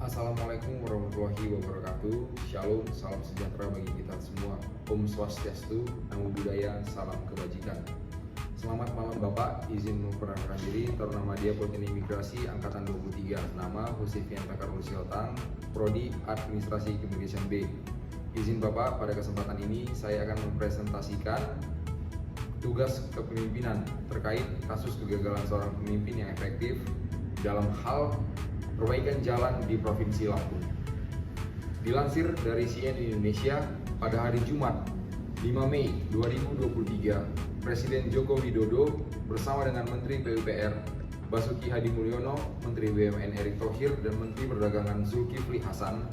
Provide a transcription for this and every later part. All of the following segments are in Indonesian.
Assalamualaikum warahmatullahi wabarakatuh. Shalom, salam sejahtera bagi kita semua. Om Swastiastu, Namo Buddhaya, salam kebajikan. Selamat malam Bapak, izin memperkenalkan diri. Taruna Madya Politeknik Imigrasi Angkatan 23. Nama Husefian Takarul Siotang, Prodi Administrasi Keimigrasian B. Izin Bapak, pada kesempatan ini saya akan mempresentasikan tugas kepemimpinan terkait kasus kegagalan seorang pemimpin yang efektif dalam hal perbaikan jalan di Provinsi Lampung. Dilansir dari CNN Indonesia, pada hari Jumat 5 Mei 2023, Presiden Joko Widodo bersama dengan Menteri PUPR Basuki Hadi Mulyono, Menteri BUMN Erick Thohir, dan Menteri Perdagangan Zulkifli Hasan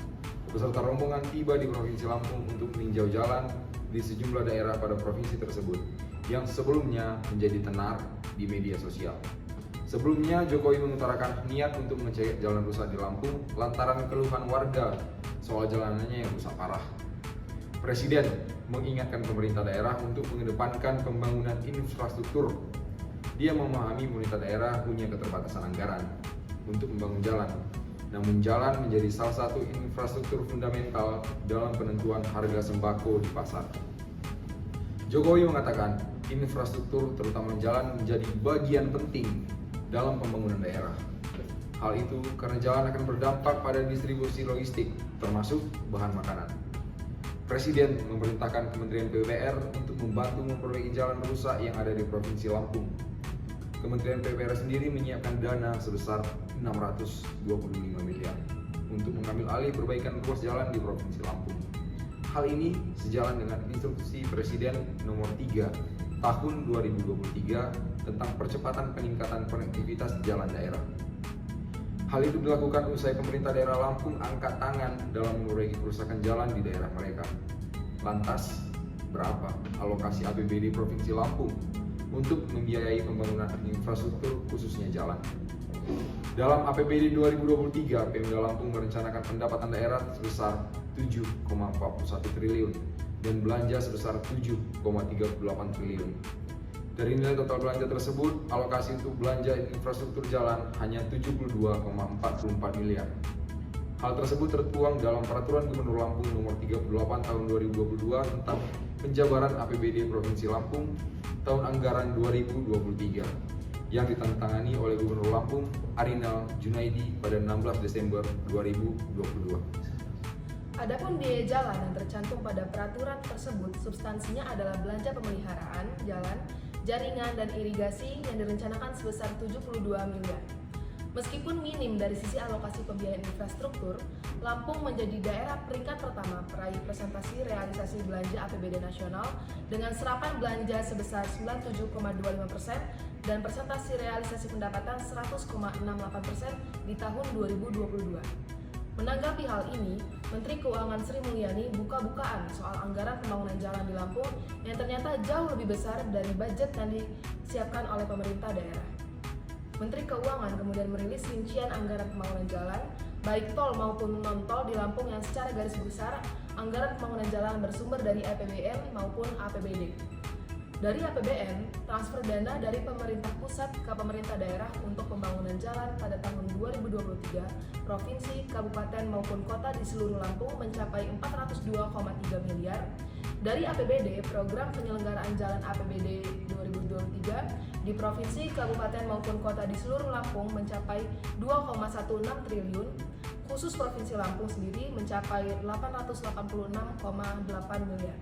beserta rombongan tiba di Provinsi Lampung untuk meninjau jalan di sejumlah daerah pada provinsi tersebut yang sebelumnya menjadi tenar di media sosial. Sebelumnya, Jokowi mengutarakan niat untuk mengecek jalan rusak di Lampung lantaran keluhan warga soal jalanannya yang rusak parah. Presiden mengingatkan pemerintah daerah untuk mengedepankan pembangunan infrastruktur. Dia memahami pemerintah daerah punya keterbatasan anggaran untuk membangun jalan. Namun jalan menjadi salah satu infrastruktur fundamental dalam penentuan harga sembako di pasar. Jokowi mengatakan infrastruktur terutama jalan menjadi bagian penting dalam pembangunan daerah. Hal itu karena jalan akan berdampak pada distribusi logistik, termasuk bahan makanan. Presiden memerintahkan Kementerian PUPR untuk membantu memperbaiki jalan rusak yang ada di Provinsi Lampung. Kementerian PUPR sendiri menyiapkan dana sebesar 625 miliar untuk mengambil alih perbaikan ruas jalan di Provinsi Lampung. Hal ini sejalan dengan instruksi Presiden nomor 3 tahun 2023 tentang percepatan peningkatan konektivitas jalan daerah. Hal itu dilakukan usai pemerintah daerah Lampung angkat tangan dalam mengurangi kerusakan jalan di daerah mereka. Lantas, berapa alokasi APBD Provinsi Lampung untuk membiayai pembangunan infrastruktur khususnya jalan? Dalam APBD 2023, Pemda Lampung merencanakan pendapatan daerah sebesar 7,41 triliun dan belanja sebesar 7,38 triliun. Dari nilai total belanja tersebut, alokasi untuk belanja infrastruktur jalan hanya 72,44 miliar. Hal tersebut tertuang dalam Peraturan Gubernur Lampung Nomor 38 Tahun 2022 tentang penjabaran APBD Provinsi Lampung tahun anggaran 2023 yang ditandatangani oleh Gubernur Lampung Arinal Junaidi pada 16 Desember 2022. Adapun biaya jalan yang tercantum pada peraturan tersebut substansinya adalah belanja pemeliharaan jalan, jaringan, dan irigasi yang direncanakan sebesar 72 miliar. Meskipun minim dari sisi alokasi pembiayaan infrastruktur, Lampung menjadi daerah peringkat pertama peraih presentasi realisasi belanja APBD nasional dengan serapan belanja sebesar 97,25% dan presentasi realisasi pendapatan 100,68% di tahun 2022. Menanggapi hal ini, Menteri Keuangan Sri Mulyani buka-bukaan soal anggaran pembangunan jalan di Lampung yang ternyata jauh lebih besar dari budget yang disiapkan oleh pemerintah daerah. Menteri Keuangan kemudian merilis rincian anggaran pembangunan jalan, baik tol maupun non-tol di Lampung yang secara garis besar anggaran pembangunan jalan bersumber dari APBN maupun APBD. Dari APBN, transfer dana dari pemerintah pusat ke pemerintah daerah untuk pembangunan jalan pada tahun 2023, provinsi, kabupaten maupun kota di seluruh Lampung mencapai 402,3 miliar. Dari APBD, program penyelenggaraan jalan APBD 2023 di provinsi, kabupaten maupun kota di seluruh Lampung mencapai 2,16 triliun. Khusus Provinsi Lampung sendiri mencapai 886,8 miliar.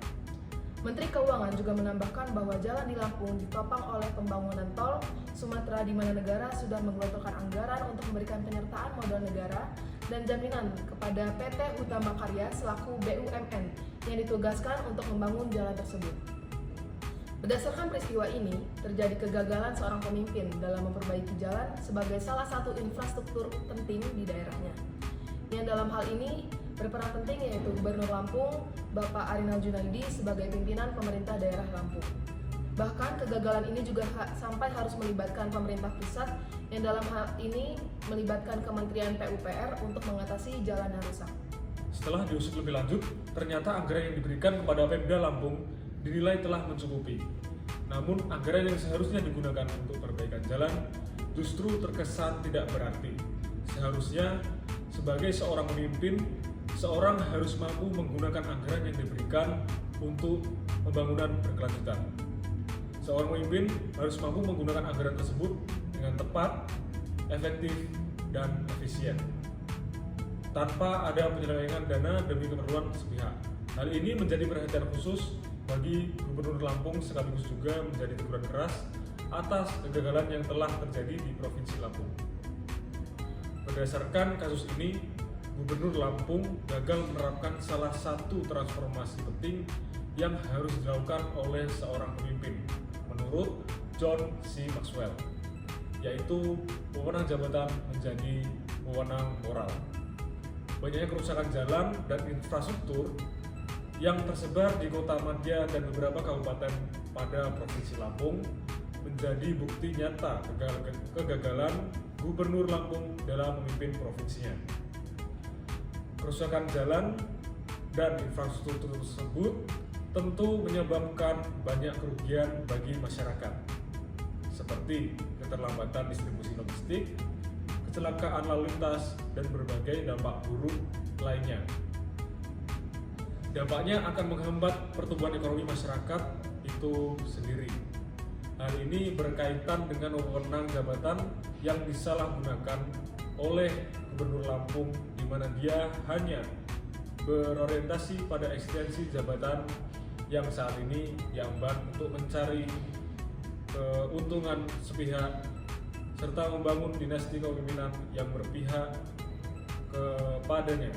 Menteri Keuangan juga menambahkan bahwa jalan di Lampung ditopang oleh pembangunan tol Sumatera di mana negara sudah menggelontorkan anggaran untuk memberikan penyertaan modal negara dan jaminan kepada PT Utama Karya selaku BUMN yang ditugaskan untuk membangun jalan tersebut. Berdasarkan peristiwa ini, terjadi kegagalan seorang pemimpin dalam memperbaiki jalan sebagai salah satu infrastruktur penting di daerahnya. Yang dalam hal ini berperan penting yaitu Gubernur Lampung, Bapak Arinal Junaidi sebagai pimpinan pemerintah daerah Lampung. Bahkan kegagalan ini juga sampai harus melibatkan pemerintah pusat yang dalam hal ini melibatkan Kementerian PUPR untuk mengatasi jalan yang rusak. Setelah diusut lebih lanjut, ternyata anggaran yang diberikan kepada Pemda Lampung dinilai telah mencukupi. Namun anggaran yang seharusnya digunakan untuk perbaikan jalan justru terkesan tidak berarti. Seharusnya Sebagai seorang pemimpin, seorang harus mampu menggunakan anggaran yang diberikan untuk pembangunan berkelanjutan. Seorang pemimpin harus mampu menggunakan anggaran tersebut dengan tepat, efektif, dan efisien, tanpa ada penyelewengan dana demi keperluan sepihak. Hal ini menjadi perhatian khusus bagi Gubernur Lampung sekaligus juga menjadi teguran keras atas kegagalan yang telah terjadi di Provinsi Lampung. Berdasarkan kasus ini, Gubernur Lampung gagal menerapkan salah satu transformasi penting yang harus dilakukan oleh seorang pemimpin, menurut John C. Maxwell, yaitu wewenang jabatan menjadi wewenang moral. Banyaknya kerusakan jalan dan infrastruktur yang tersebar di Kota Madya dan beberapa kabupaten pada Provinsi Lampung menjadi bukti nyata kegagalan Gubernur Lampung dalam memimpin provinsinya. Kerusakan jalan dan infrastruktur tersebut tentu menyebabkan banyak kerugian bagi masyarakat, seperti keterlambatan distribusi logistik, kecelakaan lalu lintas, dan berbagai dampak buruk lainnya. Dampaknya akan menghambat pertumbuhan ekonomi masyarakat itu sendiri. Hal ini berkaitan dengan wewenang jabatan yang disalahgunakan oleh Gubernur Lampung, di mana dia hanya berorientasi pada ekstensi jabatan yang saat ini diemban untuk mencari keuntungan sepihak serta membangun dinasti kepemimpinan yang berpihak kepadanya.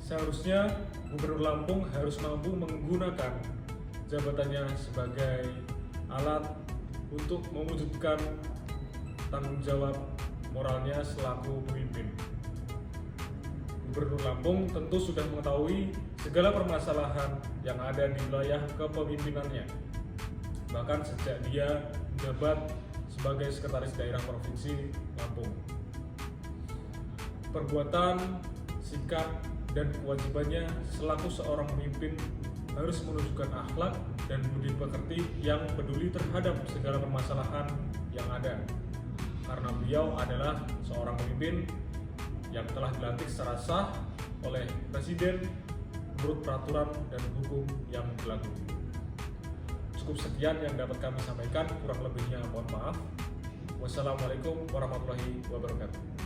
Seharusnya Gubernur Lampung harus mampu menggunakan jabatannya sebagai alat untuk mewujudkan tanggung jawab moralnya selaku pemimpin. Gubernur Lampung tentu sudah mengetahui segala permasalahan yang ada di wilayah kepemimpinannya, bahkan sejak dia menjabat sebagai Sekretaris Daerah Provinsi Lampung. Perbuatan, sikap, dan kewajibannya selaku seorang pemimpin harus menunjukkan akhlak dan budi pekerti yang peduli terhadap segala permasalahan yang ada, karena beliau adalah seorang pemimpin yang telah dilantik secara sah oleh Presiden menurut peraturan dan hukum yang berlaku. Cukup sekian yang dapat kami sampaikan, kurang lebihnya mohon maaf. Wassalamualaikum warahmatullahi wabarakatuh.